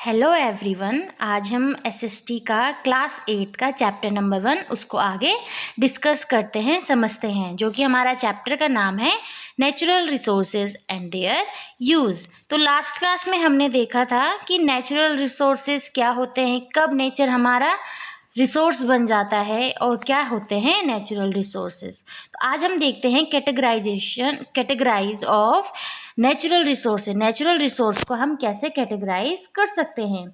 Hello everyone. आज हम SST का क्लास 8 का चैप्टर नंबर 1 उसको आगे डिस्कस करते हैं, समझते हैं, जो कि हमारा चैप्टर का नाम है natural resources and there use. तो लास्ट क्लास में हमने देखा था कि नेचुरल रिसोर्सेज क्या होते हैं, कब नेचर हमारा रिसोर्स बन जाता है और क्या होते हैं नेचुरल रिसोर्सेज। तो आज हम देखते हैं कैटेगराइज ऑफ नेचुरल रिसोर्स को हम कैसे कैटेगराइज कर सकते हैं।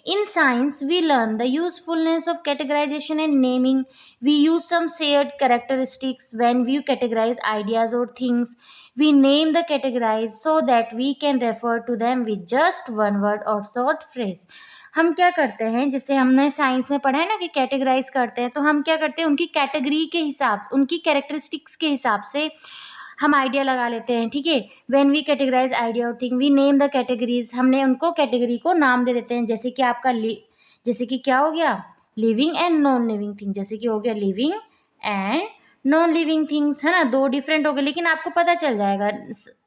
In science we learn the usefulness of categorisation and naming. We use some shared characteristics when we categorise ideas और things. We name the categorise so that we can refer to them with just one word or short phrase. हम क्या करते हैं, जैसे हमने science में पढ़ा है ना कि कैटेगराइज करते हैं, तो हम क्या करते हैं, उनकी कैटेगरी के हिसाब, उनकी कैरेक्टरिस्टिक्स के हिसाब से हम आइडिया लगा लेते हैं। ठीक है, व्हेन वी कैटेगराइज आइडिया और thing we name the categories. हमने उनको कैटेगरी को नाम दे देते हैं। जैसे कि आपका जैसे कि क्या हो गया, living and non living thing. जैसे कि हो गया living and non living things, है ना, दो डिफरेंट हो गए, लेकिन आपको पता चल जाएगा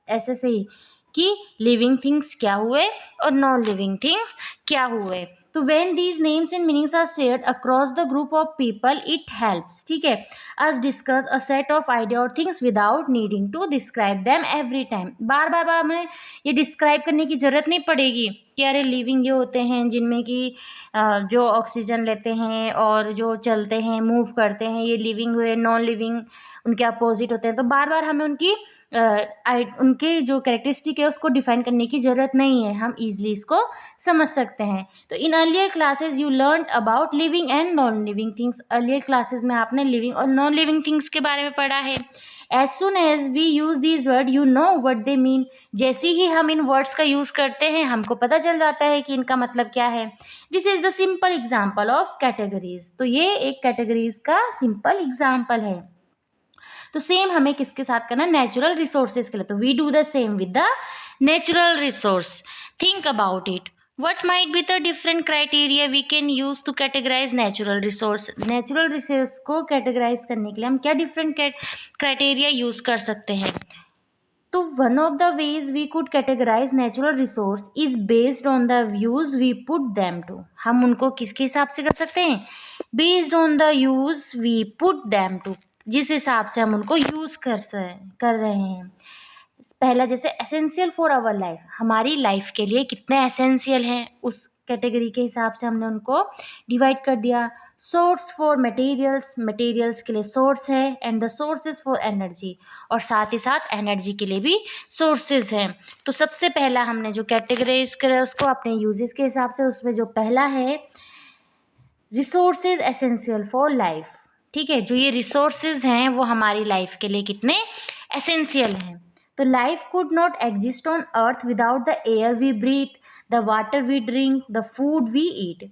ऐसे से ही कि लिविंग थिंग्स क्या हुए और नॉन लिविंग थिंग्स क्या हुए। तो when these names and meanings are shared across the group of people, it helps, ठीक है, us discuss a set of idea or things without needing to describe them every time। बार बार हमें ये describe करने की ज़रूरत नहीं पड़ेगी कि अरे लिविंग ये होते हैं जिनमें कि जो ऑक्सीजन लेते हैं और जो चलते हैं, मूव करते हैं, ये लिविंग हुए। नॉन लिविंग उनके अपोजिट होते हैं। तो बार बार हमें उनके जो कैरेक्टरिस्टिक है उसको डिफाइन करने की ज़रूरत नहीं है, हम ईजिली इसको समझ सकते हैं। तो in earlier classes you learn about living and non living things. Earlier classes में आपने लिविंग और नॉन लिविंग थिंग्स के बारे में पढ़ा है। As soon as we use these word you know what they mean. जैसे ही हम इन वर्ड्स का यूज़ करते हैं हमको पता चल जाता है कि इनका मतलब क्या है। This is the simple example of categories. तो ये एक कैटेगरीज का सिंपल एग्जाम्पल है। तो सेम हमें किसके साथ करना, नेचुरल रिसोर्सेज के लिए। तो we do the same with the natural resource. Think about it, what might be the different criteria we can use to categorize natural resource। Natural resource को कैटेगराइज करने के लिए हम क्या डिफरेंट क्राइटेरिया यूज कर सकते हैं। तो one of the ways we could categorise natural resource is based on the use we put them to. हम उनको किसके हिसाब से कर सकते हैं, based on the use we put them to, जिस हिसाब से हम उनको यूज कर रहे हैं। पहला जैसे एसेंशियल फॉर आवर लाइफ, हमारी लाइफ के लिए कितने एसेंशियल हैं, उस कैटेगरी के हिसाब से हमने उनको डिवाइड कर दिया। सोर्स फॉर मटेरियल्स, मटेरियल्स के लिए सोर्स है, and the sources for energy, और साथ ही साथ एनर्जी के लिए भी सोर्सेज हैं। तो सबसे पहला हमने जो कैटेगराइज करा उसको अपने यूजेस के हिसाब से, उसमें जो पहला है रिसोर्सेज एसेंशियल फॉर लाइफ। ठीक है, जो ये रिसोर्सेज हैं वो हमारी लाइफ के लिए कितने एसेंशियल हैं। तो life could not exist on earth without the air we breathe, the water we drink, the food we eat.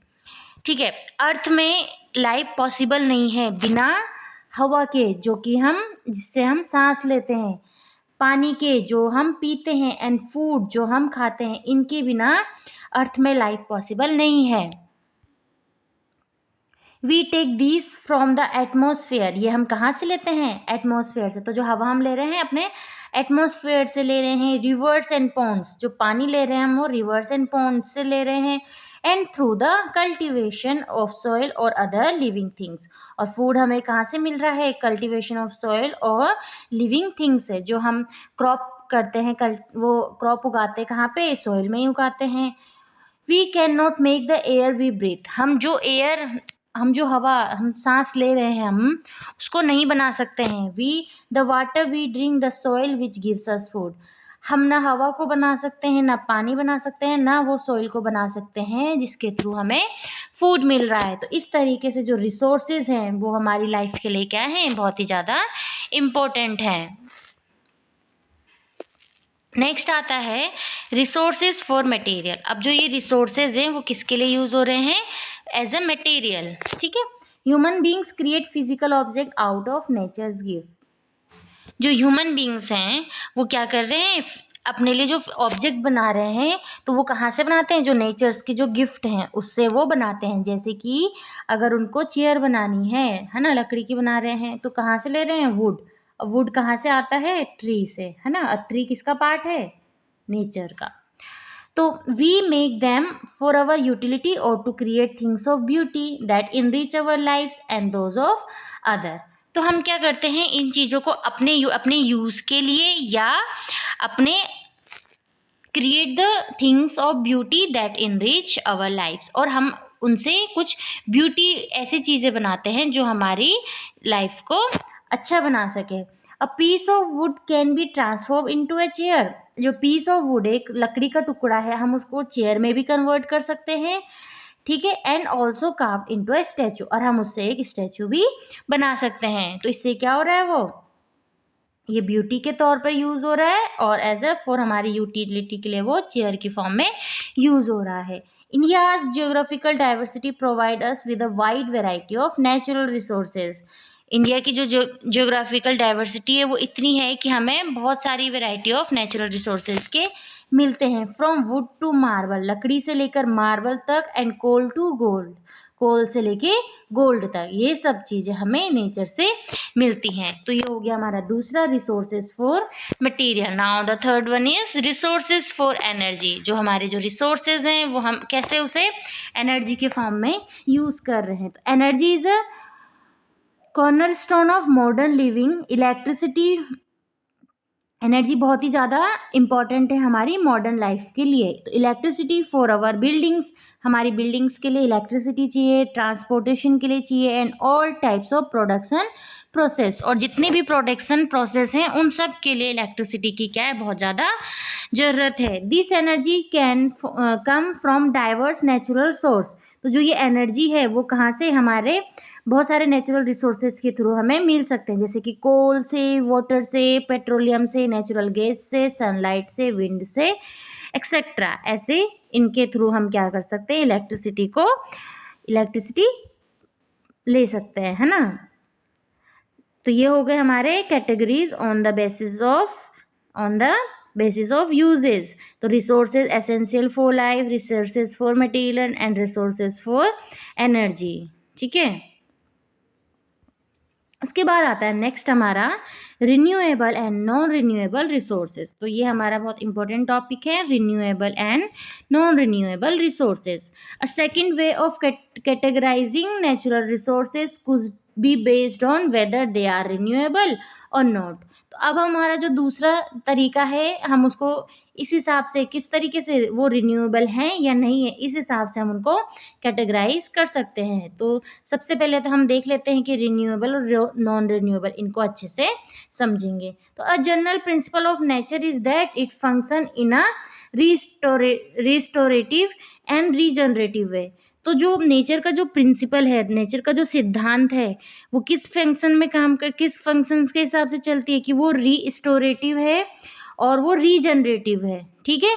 ठीक है, अर्थ में लाइफ पॉसिबल नहीं है बिना हवा के, जो कि हम जिससे हम सांस लेते हैं, पानी के जो हम पीते हैं, एंड फूड जो हम खाते हैं, इनके बिना अर्थ में लाइफ पॉसिबल नहीं है। We take this from the atmosphere, ये हम कहाँ से लेते हैं, एटमोसफेयर से। तो जो हवा हम ले रहे हैं अपने एटमोसफेयर से ले रहे हैं। रिवर्स एंड पॉन्ड्स, जो पानी ले रहे हैं हम वो रिवर्स एंड पॉन्ड्स से ले रहे हैं। And through the cultivation of soil और अदर लिविंग थिंग्स, और फूड हमें कहाँ से मिल रहा है, कल्टिवेशन ऑफ सॉइल और लिविंग थिंग्स से। जो हम क्रॉप करते हैं, वो क्रॉप उगाते हैं कहाँ पे, सॉइल में ही उगाते हैं। We can not make the air we breathe, हम जो हवा हम सांस ले रहे हैं हम उसको नहीं बना सकते हैं। We the water we drink, the soil which gives us food, हम ना हवा को बना सकते हैं, ना पानी बना सकते हैं, ना वो सॉइल को बना सकते हैं जिसके थ्रू हमें फूड मिल रहा है। तो इस तरीके से जो रिसोर्सेज हैं वो हमारी लाइफ के लिए क्या हैं, बहुत ही ज़्यादा इम्पोर्टेंट हैं। नेक्स्ट आता है रिसोर्सेज फॉर मटेरियल। अब जो ये रिसोर्सेज हैं वो किसके लिए यूज़ हो रहे हैं, एज अ मटेरियल। ठीक है, human beings create physical object out of nature's gift. जो ह्यूमन बींग्स हैं वो क्या कर रहे हैं, अपने लिए जो ऑब्जेक्ट बना रहे हैं, तो वो कहाँ से बनाते हैं, जो नेचर्स के जो गिफ्ट हैं उससे वो बनाते हैं। जैसे कि अगर उनको चेयर बनानी है ना, लकड़ी की बना रहे हैं, तो कहाँ से ले रहे हैं, वुड। वुड कहाँ से आता है, ट्री से, है ना। ट्री किसका पार्ट है, नेचर का। तो we make them for our utility और to create things of beauty that enrich our lives and those of other. तो हम क्या करते हैं, इन चीज़ों को अपने यूज़ के लिए या अपने create the things of beauty that enrich our lifes, और हम उनसे कुछ ब्यूटी ऐसी चीज़ें बनाते हैं जो हमारी लाइफ को अच्छा बना सके। A piece of wood can be transform into a chair. जो पीस ऑफ वुड एक लकड़ी का टुकड़ा है, हम उसको चेयर में भी कन्वर्ट कर सकते हैं, ठीक है। And also curve into a statue, और हम उससे एक स्टैचू भी बना सकते हैं। तो इससे क्या हो रहा है, वो ये ब्यूटी के तौर पर यूज़ हो रहा है, और एज अ फॉर हमारी यूटिलिटी के लिए वो चेयर की फॉर्म में यूज़ हो रहा है। India's geographical diversity provide us with a wide variety of natural resources. India की जो जियोग्राफिकल डाइवर्सिटी है वो इतनी है कि हमें बहुत सारी वेराइटी ऑफ नेचुरल रिसोर्सेज के मिलते हैं। फ्रॉम वुड टू मार्बल, लकड़ी से लेकर मार्बल तक, एंड कोल टू गोल्ड, कोल से लेके गोल्ड तक, ये सब चीज़ें हमें नेचर से मिलती हैं। तो ये हो गया हमारा दूसरा, resources for material. Now the third one is resources for energy. जो हमारे जो रिसोर्सेज हैं वो हम कैसे उसे एनर्जी के फॉर्म में यूज़ कर रहे हैं। तो energy is a cornerstone of modern living. Electricity, energy बहुत ही ज़्यादा इम्पॉर्टेंट है हमारी मॉडर्न लाइफ के लिए। तो इलेक्ट्रिसिटी फॉर आवर बिल्डिंग्स, हमारी बिल्डिंग्स के लिए इलेक्ट्रिसिटी चाहिए, ट्रांसपोर्टेशन के लिए चाहिए, and all types of production process, और जितने भी प्रोडक्शन प्रोसेस हैं उन सब के लिए इलेक्ट्रिसिटी की क्या है, बहुत ज़्यादा ज़रूरत है। This energy can come from diverse natural source. तो जो ये एनर्जी है वो कहाँ से, हमारे बहुत सारे नेचुरल रिसोर्सेज के थ्रू हमें मिल सकते हैं, जैसे कि कोल से, वाटर से, पेट्रोलियम से, नेचुरल गैस से, सनलाइट से, विंड से, एक्सेट्रा। ऐसे इनके थ्रू हम क्या कर सकते हैं, इलेक्ट्रिसिटी ले सकते हैं, है ना। तो ये हो गए हमारे categories on the basis of uses. तो resources essential for life, resources for material, and resources for energy, ठीक है। उसके बाद आता है नेक्स्ट हमारा renewable and non renewable resources. तो ये हमारा बहुत इंपॉर्टेंट टॉपिक है, renewable and non renewable resources. A second way of categorising natural resources could be based on whether they are renewable or not. तो अब हमारा जो दूसरा तरीका है, हम उसको इस हिसाब से, किस तरीके से वो रिन्यूएबल हैं या नहीं है, इस हिसाब से हम उनको कैटेगराइज कर सकते हैं। तो सबसे पहले तो हम देख लेते हैं कि रिन्यूएबल और नॉन रिन्यूएबल, इनको अच्छे से समझेंगे। तो a general principle of nature is that it function in a restorative and regenerative way. तो जो नेचर का जो प्रिंसिपल है, नेचर का जो सिद्धांत है, वो किस फंक्शन में किस फंक्शंस के हिसाब से चलती है, कि वो रीस्टोरेटिव है और वो रीजनरेटिव है, ठीक है।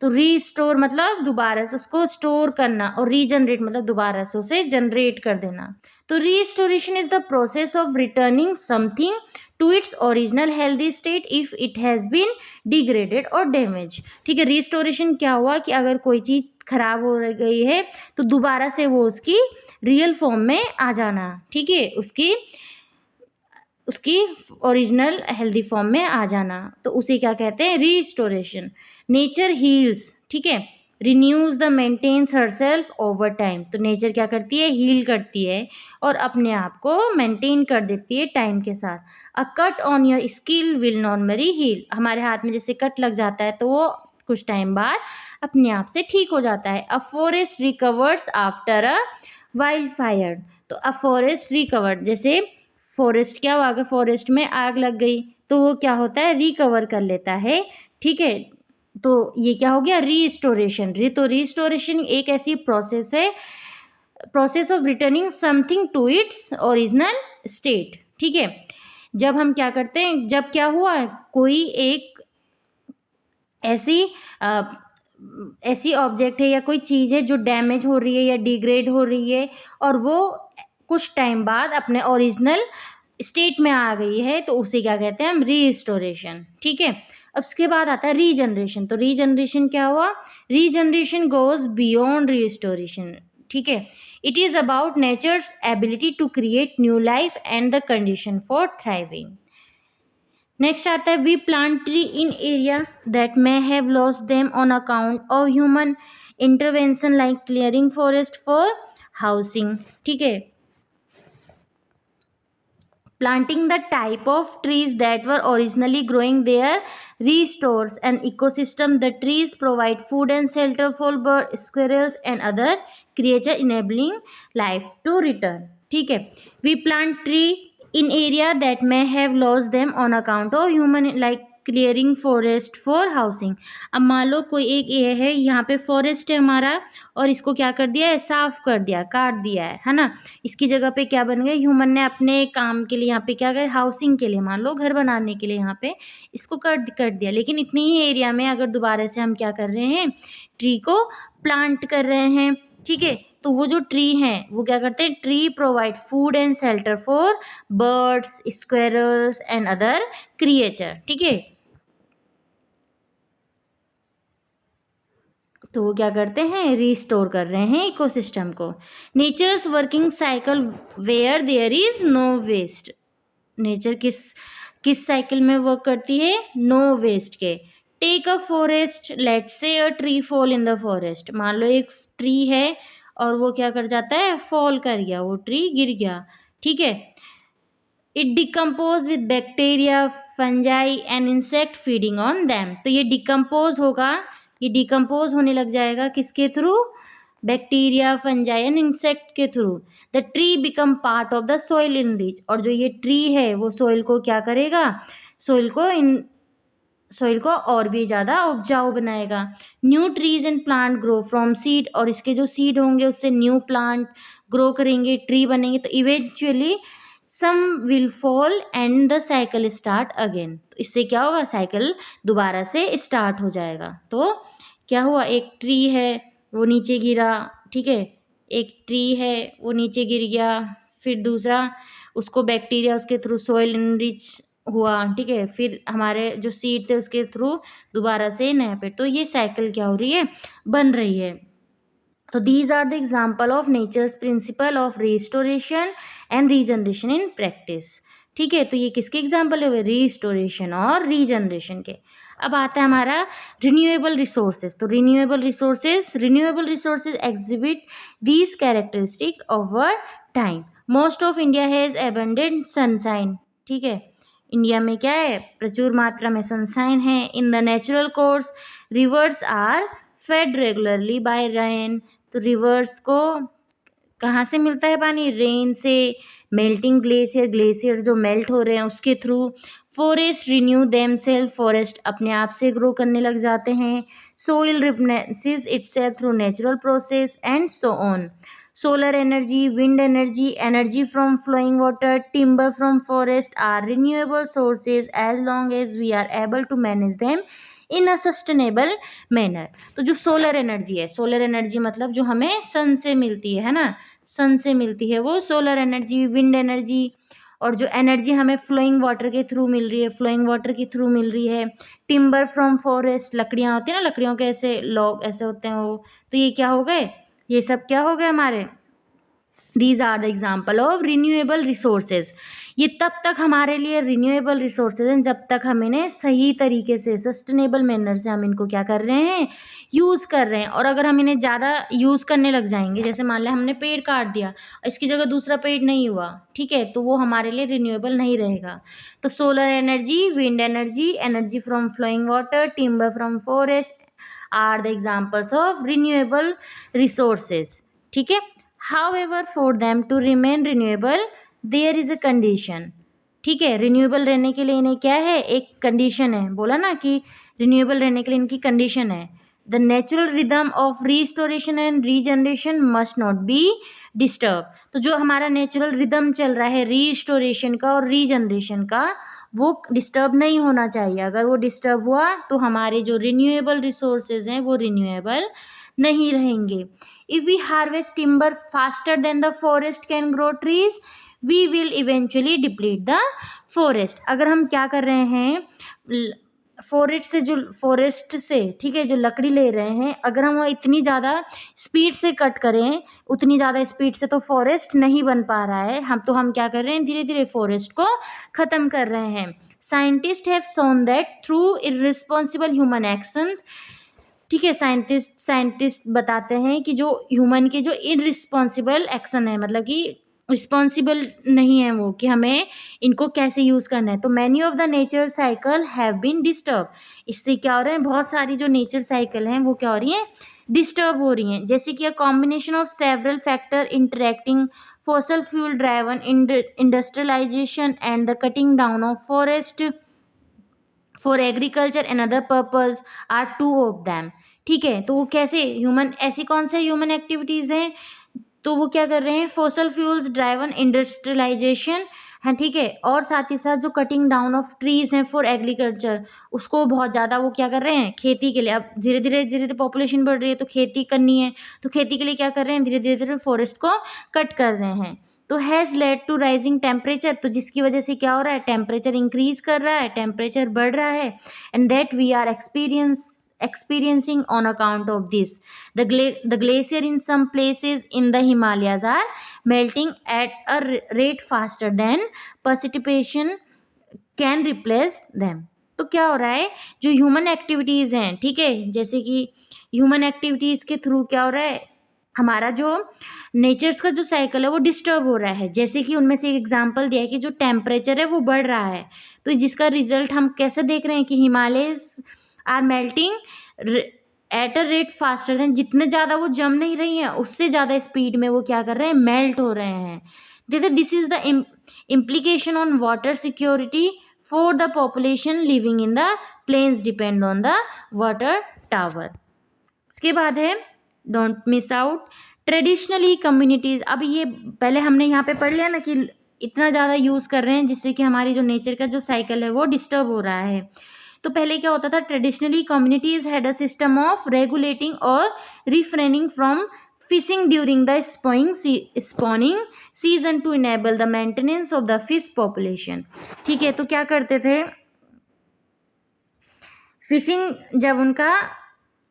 तो रीस्टोर मतलब दोबारा से उसको स्टोर करना, और रीजनरेट मतलब दोबारा से उसे जनरेट कर देना। तो restoration is the process of returning something to its original healthy state if it has been degraded और डैमेज, ठीक है। रीस्टोरेशन क्या हुआ, कि अगर कोई चीज़ खराब हो गई है तो दोबारा से वो उसकी रियल फॉर्म में आ जाना, ठीक है, उसकी ओरिजिनल हेल्दी फॉर्म में आ जाना, तो उसे क्या कहते हैं, रीस्टोरेशन। नेचर हील्स, ठीक है, renews the maintains herself over time. तो नेचर क्या करती है, हील करती है और अपने आप को मेंटेन कर देती है टाइम के साथ। A cut on your skin will normally heal. हमारे हाथ में जैसे कट लग जाता है तो वो कुछ टाइम बाद अपने आप से ठीक हो जाता है। A forest recovers after a wild fire. तो अ फॉरेस्ट रिकवर्ड, जैसे फॉरेस्ट क्या हुआ, अगर फॉरेस्ट में आग लग गई तो वो क्या होता है, रिकवर कर लेता है, ठीक है। तो ये क्या हो गया, रीस्टोरेशन। तो रीस्टोरेशन एक ऐसी प्रोसेस है, process of returning something to its original state, ठीक है। जब हम क्या करते हैं, जब क्या हुआ, कोई एक ऐसी अ, ऐसी ऑब्जेक्ट है या कोई चीज़ है जो डैमेज हो रही है या डिग्रेड हो रही है, और वो कुछ टाइम बाद अपने ओरिजिनल स्टेट में आ गई है, तो उसे क्या कहते हैं हम, रीस्टोरेशन, ठीक है। अब उसके बाद आता है रीजनरेशन। तो रीजनरेशन क्या हुआ, रीजनरेशन गोज बियॉन्ड रीस्टोरेशन, ठीक है। It is about nature's ability to create new life and the condition for thriving. Next आता है we plant tree in area that may have lost them on account of human intervention like clearing forest for housing. ठीक है, planting the type of trees that were originally growing there restores an ecosystem. The trees provide food and shelter for birds, squirrels and other creatures, enabling life to return. ठीक है, we plant tree in area that may have lost them on account of human like clearing forest for housing. अब मान लो कोई एक ये है, यहाँ पे फॉरेस्ट है हमारा और इसको क्या कर दिया है, साफ कर दिया, काट दिया है ना। इसकी जगह पे क्या बन गया, ह्यूमन ने अपने काम के लिए यहाँ पे क्या कर, हाउसिंग के लिए, मान लो घर बनाने के लिए यहाँ पे इसको कट कर दिया। लेकिन इतनी ही एरिया में अगर दोबारा से हम क्या कर रहे हैं, ट्री को प्लांट कर रहे हैं। ठीक है, तो वो जो ट्री है वो क्या करते हैं, tree provide food and shelter for birds, squirrels and other creature. ठीक है, तो वो क्या करते हैं, रिस्टोर कर रहे हैं इकोसिस्टम को। Nature's working cycle where there is no waste. Nature किस साइकिल में वर्क करती है, नो वेस्ट के। Take a forest, let's say a tree fall in the forest. मान लो एक ट्री है और वो क्या कर जाता है, फॉल कर गया, वो ट्री गिर गया। ठीक है, it decompose with bacteria, fungi and insect feeding on them. तो ये डिकम्पोज होगा, ये डिकम्पोज होने लग जाएगा किसके through, bacteria, fungi and insect के through. The tree become part of the soil enrich. और जो ये ट्री है वो सोइल को क्या करेगा, सोइल को और भी ज़्यादा उपजाऊ बनाएगा। New trees and plant grow from seed. और इसके जो सीड होंगे उससे न्यू प्लांट ग्रो करेंगे, ट्री बनेंगे। तो eventually some will fall and the cycle start again. तो इससे क्या होगा, साइकिल दोबारा से स्टार्ट हो जाएगा। तो क्या हुआ, एक ट्री है वो नीचे गिरा। ठीक है, एक ट्री है वो नीचे गिर गया, फिर दूसरा उसको बैक्टीरिया उसके थ्रू सोइल इनरिच हुआ। ठीक है, फिर हमारे जो सीड थे उसके थ्रू दोबारा से नया पेड़। तो ये साइकिल क्या हो रही है, बन रही है। तो these are the example of nature's principle of restoration and regeneration in practice। ठीक है, तो ये किसके एग्जाम्पल है, रिस्टोरेशन और रीजनरेशन के। अब आता है हमारा रिन्यूएबल रिसोर्सेज। तो renewable resources exhibit these characteristic over time. Most of India has abundant sunshine. ठीक है, इंडिया में क्या है, प्रचुर मात्रा में सनशाइन है। In the natural course rivers are fed regularly by rain. तो रिवर्स को कहाँ से मिलता है पानी, रेन से। मेल्टिंग ग्लेशियर जो मेल्ट हो रहे हैं उसके थ्रू। फॉरेस्ट रिन्यू देमसेल्फ, फॉरेस्ट अपने आप से ग्रो करने लग जाते हैं। Soil replenishes itself through natural process and so on. Solar energy, wind energy, energy from flowing water, timber from forest are renewable sources as long as we are able to manage them in a sustainable manner. तो जो solar energy है, solar energy मतलब जो हमें सन से मिलती है ना, सन से मिलती है वो सोलर एनर्जी। विंड एनर्जी, और जो एनर्जी हमें फ्लोइंग वाटर के थ्रू मिल रही है, फ्लोइंग वाटर के थ्रू मिल रही है। टिम्बर फ्रॉम फॉरेस्ट, लकड़ियाँ होती हैं ना, लकड़ियों के ऐसे लॉग ऐसे होते हैं वो। तो ये क्या हो गए, ये सब क्या हो गए हमारे, these are the example of renewable resources. ये तब तक हमारे लिए रिन्यूएबल रिसोर्सेज हैं जब तक हम इन्हें सही तरीके से सस्टेनेबल मैनर से हम इनको क्या कर रहे हैं, यूज़ कर रहे हैं। और अगर हम इन्हें ज़्यादा यूज़ करने लग जाएंगे, जैसे मान लें हमने पेड़ काट दिया, इसकी जगह दूसरा पेड़ नहीं हुआ, ठीक है, तो वो हमारे लिए रिन्यूएबल नहीं रहेगा। तो solar energy, wind energy, energy from flowing water, timber from forest are the examples of renewable resources. ठीक है, however for them to remain renewable there is a condition। ठीक है, रिन्यूएबल रहने के लिए इन्हें क्या है, एक कंडीशन है। बोला ना कि रिन्यूएबल रहने के लिए इनकी कंडीशन है, the natural rhythm of restoration and regeneration must not be disturb. तो जो हमारा नेचुरल रिदम चल रहा है रिस्टोरेशन का और रीजनरेशन का, वो डिस्टर्ब नहीं होना चाहिए। अगर वो डिस्टर्ब हुआ तो हमारे जो रिन्यूएबल रिसोर्सेज हैं वो रिन्यूएबल नहीं रहेंगे। If we harvest timber faster than the forest can grow trees, we will eventually deplete the forest। अगर हम क्या कर रहे हैं, फॉरेस्ट से ठीक है जो लकड़ी ले रहे हैं, अगर हम वो इतनी ज़्यादा स्पीड से कट करें, उतनी ज़्यादा स्पीड से तो फॉरेस्ट नहीं बन पा रहा है। हम क्या कर रहे हैं, धीरे धीरे फॉरेस्ट को ख़त्म कर रहे हैं। Scientist have shown that through irresponsible human actions, ठीक है, साइंटिस्ट बताते हैं कि जो ह्यूमन के जो इररिस्पॉन्सिबल एक्शन है, मतलब कि रिस्पॉन्सिबल नहीं है वो, कि हमें इनको कैसे यूज़ करना है, तो many of the nature cycle have been disturb. इससे क्या हो रहा है, बहुत सारी जो नेचर साइकिल हैं वो क्या हो रही हैं, डिस्टर्ब हो रही हैं। जैसे कि a combination of several factor interacting, fossil fuel driven industrialization and the cutting down of forest for agriculture and other purpose are two of them। ठीक है, तो वो कैसे ह्यूमन, ऐसी कौन से ह्यूमन एक्टिविटीज़ हैं, तो वो क्या कर रहे हैं, फोसल फ्यूल्स ड्राइवन इंडस्ट्रियलाइजेशन है, ठीक है, और साथ ही साथ जो कटिंग डाउन ऑफ ट्रीज हैं फॉर एग्रीकल्चर, उसको बहुत ज़्यादा वो क्या कर रहे हैं, खेती के लिए। अब धीरे धीरे पॉपुलेशन बढ़ रही है तो खेती करनी है, तो खेती के लिए क्या कर रहे हैं, धीरे धीरे फॉरेस्ट को कट कर रहे हैं। तो has led to rising temperature, तो जिसकी वजह से क्या हो रहा है, टेम्परेचर इंक्रीज कर रहा है, टेम्परेचर बढ़ रहा है, and that we are experiencing on account of this. The glacier in some places in the Himalayas are melting at a rate faster than precipitation can replace them। तो क्या हो रहा है, जो ह्यूमन एक्टिविटीज़ हैं, ठीक है, जैसे कि ह्यूमन एक्टिविटीज़ के थ्रू क्या हो रहा है, हमारा जो नेचर्स का जो साइकिल है वो डिस्टर्ब हो रहा है। जैसे कि उनमें से एक एग्जांपल दिया है कि जो टेम्परेचर है वो बढ़ रहा है, तो जिसका रिजल्ट हम कैसे देख रहे हैं कि Himalayas are melting at a rate faster than, जितने ज़्यादा वो जम नहीं रही हैं उससे ज़्यादा स्पीड में वो क्या कर रहे हैं, मेल्ट हो रहे हैं। देखो, this is the implication on water security for the population living in the plains depend on the water tower। उसके बाद है don't miss out traditionally communities. अब ये पहले हमने यहाँ पे पढ़ लिया ना कि इतना ज़्यादा यूज़ कर रहे हैं जिससे कि हमारी जो नेचर का जो साइकिल है वो डिस्टर्ब हो रहा है। तो पहले क्या होता था, traditionally communities had a system of regulating और refraining from fishing during the spawning season to enable the maintenance of the fish population. ठीक है, तो क्या करते थे, फिशिंग जब उनका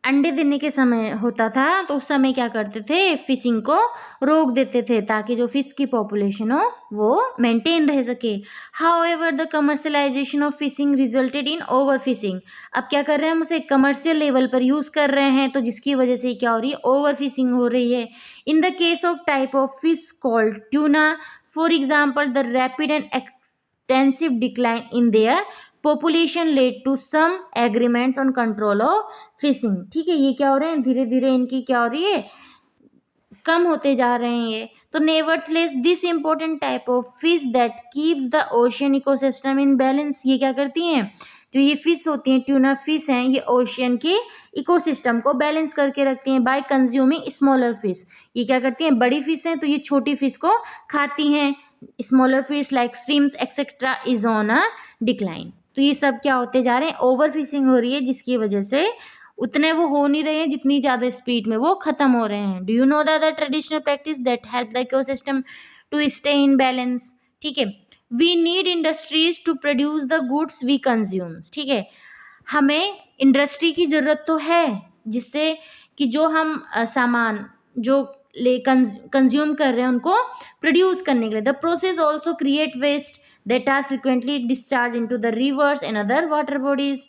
अंडे देने के समय होता था तो उस समय क्या करते थे, फिशिंग को रोक देते थे ताकि जो फिश की पॉपुलेशन हो वो मेंटेन रह सके। However the commercialisation of fishing resulted in over fishing. अब क्या कर रहे हैं, हम उसे कमर्शियल लेवल पर यूज़ कर रहे हैं, तो जिसकी वजह से क्या हो रही है, ओवर फिशिंग हो रही है। In the case of type of fish called tuna, for example, the rapid and extensive decline in their population led to some agreements on control of fishing. ठीक है, ये क्या हो रहे हैं, धीरे धीरे इनकी क्या हो रही है, कम होते जा रहे हैं ये। तो nevertheless this important type of fish that keeps the ocean ecosystem in balance, ये क्या करती हैं, जो ये फिश होती हैं, ट्यूना फिश हैं, ये ओशियन के इकोसिस्टम को बैलेंस करके रखती हैं बाय कंज्यूमिंग स्मॉलर फिश। ये क्या करती हैं, बड़ी फिश हैं तो ये छोटी फिश को खाती हैं। Smaller fish like shrimps etcetera is on a decline. तो ये सब क्या होते जा रहे हैं, ओवर फिशिंग हो रही है, जिसकी वजह से उतने वो हो नहीं रहे हैं जितनी ज़्यादा स्पीड में वो ख़त्म हो रहे हैं। Do you know the other traditional practice that help the ecosystem to stay in balance. ठीक है, we need industries to produce the goods we consumes. ठीक है, हमें इंडस्ट्री की ज़रूरत तो है जिससे कि जो हम सामान जो कंज्यूम कर रहे हैं उनको प्रोड्यूस करने के लिए। The process also create waste that are frequently discharge into the rivers and other water bodies.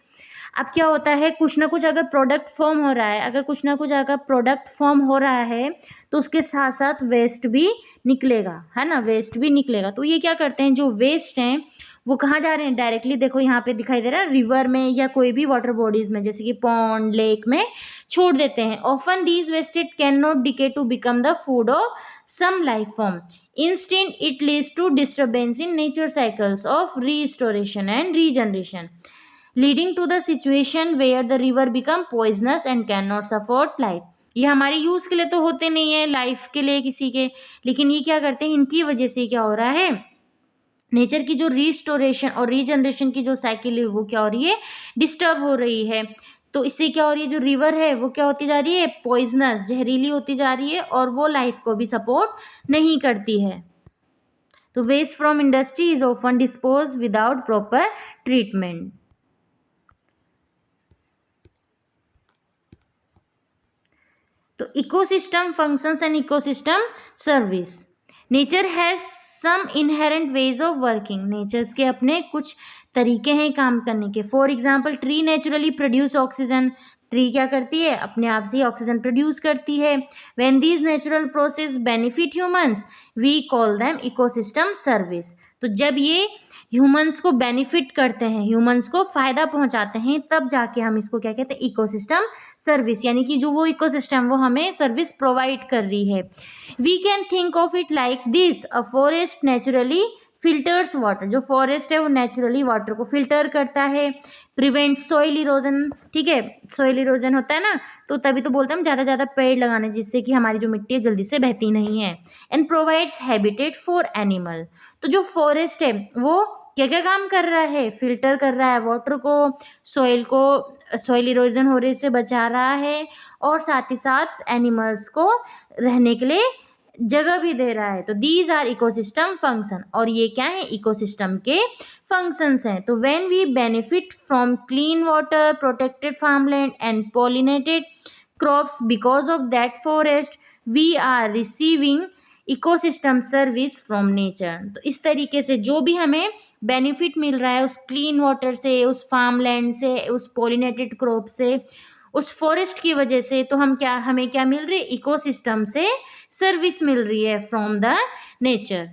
अब क्या होता है, कुछ ना कुछ अगर प्रोडक्ट फॉर्म हो रहा है, अगर कुछ ना कुछ अगर प्रोडक्ट फॉर्म हो रहा है तो उसके साथ साथ वेस्ट भी निकलेगा, है ना, वेस्ट भी निकलेगा। तो ये क्या करते हैं, जो वेस्ट हैं वो कहाँ जा रहे हैं, डायरेक्टली देखो यहाँ पे दिखाई दे रहा है, रिवर में या कोई भी वाटर बॉडीज में, जैसे कि पॉन्ड, लेक में छोड़ देते हैं। Often these wasted can not decay to become the food of some life form. Instead, it leads to disturbance in nature cycles of restoration and regeneration, leading to the situation where the river become poisonous and cannot support life। ये हमारे use के लिए तो होते नहीं है, life के लिए किसी के, लेकिन ये क्या करते हैं, इनकी वजह से क्या हो रहा है, नेचर की जो रिस्टोरेशन और रीजनरेशन की जो साइकिल है वो क्या हो रही है, डिस्टर्ब हो रही है। तो इससे क्या हो रही है, जो रिवर है वो क्या होती जा रही है, पॉइजनस, जहरीली होती जा रही है, और वो लाइफ को भी सपोर्ट नहीं करती है। तो waste from industry is often dispose without proper treatment. तो ecosystem functions and ecosystem service. Nature has some inherent ways of working. Natures के अपने कुछ तरीके हैं काम करने के। For example tree naturally produce oxygen, tree क्या करती है, अपने आप से ऑक्सीजन प्रोड्यूस करती है। When these natural process benefit humans we call them ecosystem service. तो जब ये ह्यूमंस को बेनिफिट करते हैं, ह्यूमंस को फायदा पहुंचाते हैं, तब जाके हम इसको क्या कहते हैं, इकोसिस्टम सर्विस, यानी कि जो वो इकोसिस्टम वो हमें सर्विस प्रोवाइड कर रही है। We can think of it like this, a forest naturally filters water, जो फॉरेस्ट है वो नेचुरली वाटर को फिल्टर करता है। प्रिवेंट सॉइल इरोजन, ठीक है, सॉइल इरोजन होता है ना, तो तभी तो बोलते हैं हम ज़्यादा ज़्यादा पेड़ लगाने, जिससे कि हमारी जो मिट्टी है जल्दी से बहती नहीं है। And provides habitat for animal. तो जो फॉरेस्ट है वो क्या क्या काम कर रहा है, फिल्टर कर रहा है वाटर को, सॉइल इरोजन होने से बचा रहा है, और साथ ही साथ एनिमल्स को रहने के लिए जगह भी दे रहा है। तो दीज आर इकोसिस्टम फंक्शन, और ये क्या है, इकोसिस्टम के फंक्शंस हैं। तो when we benefit from clean water, protected farmland and pollinated crops because of that forest, we are receiving ecosystem service from nature. तो इस तरीके से जो भी हमें बेनिफिट मिल रहा है उस क्लीन वाटर से, उस फार्मलैंड से, उस पॉलिनेटेड क्रॉप से, उस फॉरेस्ट की वजह से, तो हमें क्या मिल रही है, इकोसिस्टम से सर्विस मिल रही है फ्रॉम द नेचर।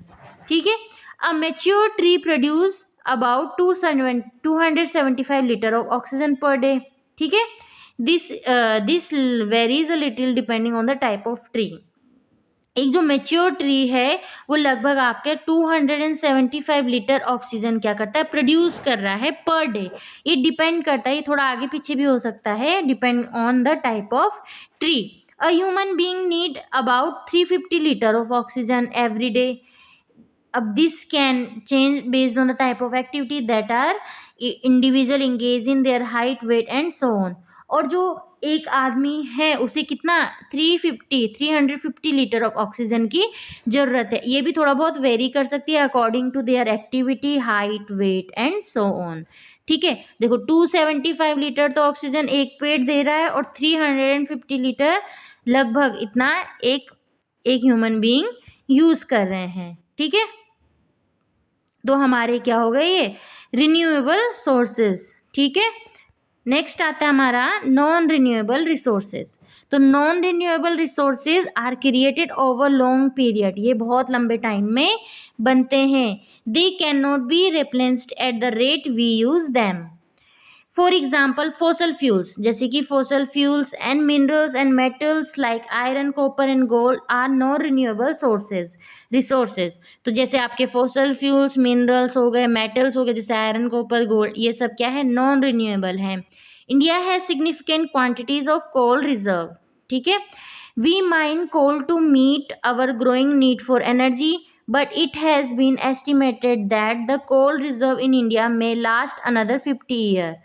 ठीक है। A mature tree produce about 275 litre of oxygen per day. ठीक है। This varies a little depending on the type of tree. एक जो मेच्योर ट्री है वो लगभग आपके 275 लीटर ऑक्सीजन क्या करता है, प्रोड्यूस कर रहा है पर डे। ये डिपेंड करता है, ये थोड़ा आगे पीछे भी हो सकता है, depend on the type of tree. A human being need about 350 litre of oxygen every day. अब this can change based on the type of activity that are individual engage in their height, weight and so on. और जो एक आदमी है उसे कितना 350 litre of oxygen की जरूरत है। ये भी थोड़ा बहुत वेरी कर सकती है according to their activity, height, weight and so on. ठीक है। देखो 275 लीटर तो ऑक्सीजन एक पेड़ दे रहा है, और 350 लीटर लगभग इतना एक ह्यूमन बीइंग यूज कर रहे हैं। ठीक है। तो हमारे क्या हो गए ये रिन्यूएबल सोर्सेज। ठीक है। नेक्स्ट आता है हमारा नॉन रिन्यूएबल रिसोर्सेज। तो non renewable resources are created over long period, ये बहुत लंबे टाइम में बनते हैं। They can not be replaced at the rate we use them. For example fossil fuels, जैसे कि fossil fuels and minerals and metals like iron, copper and gold are non renewable resources. तो जैसे आपके fossil fuels, minerals हो गए, metals हो गए, जैसे आयरन, कॉपर, गोल्ड, ये सब क्या है, नॉन रिन्यूएबल है। India has significant quantities of coal reserve. ठीक है। We mine coal to meet our growing need for energy, but it has been estimated that the coal reserve in India may last another 50 years.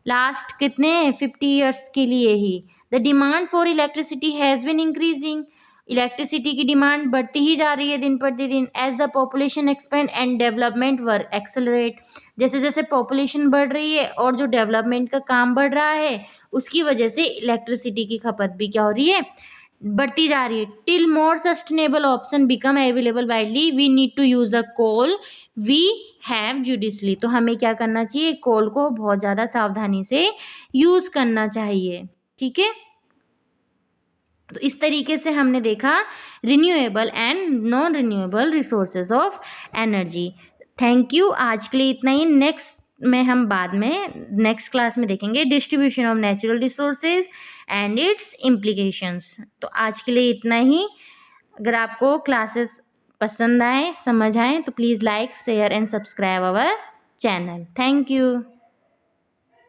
Last कितने 50 years के लिए ही। The demand for electricity has been increasing, electricity की demand बढ़ती ही जा रही है दिन प्रतिदिन। As the population expand and development work accelerate, जैसे जैसे पॉपुलेशन बढ़ रही है और जो डेवलपमेंट का काम बढ़ रहा है, उसकी वजह से इलेक्ट्रिसिटी की खपत भी क्या हो रही है, बढ़ती जा रही है। Till more sustainable option become available widely we need to use the coal we have judicially. तो हमें क्या करना चाहिए, कोल को बहुत ज़्यादा सावधानी से यूज करना चाहिए। ठीक है। तो इस तरीके से हमने देखा renewable and non renewable resources of energy. Thank you. आज के लिए इतना ही। नेक्स्ट में हम बाद में नेक्स्ट क्लास में देखेंगे distribution of natural resources and it's implications. तो आज के लिए इतना ही। अगर आपको क्लासेस पसंद आए, समझ आए, तो please like, share and subscribe our channel. Thank you.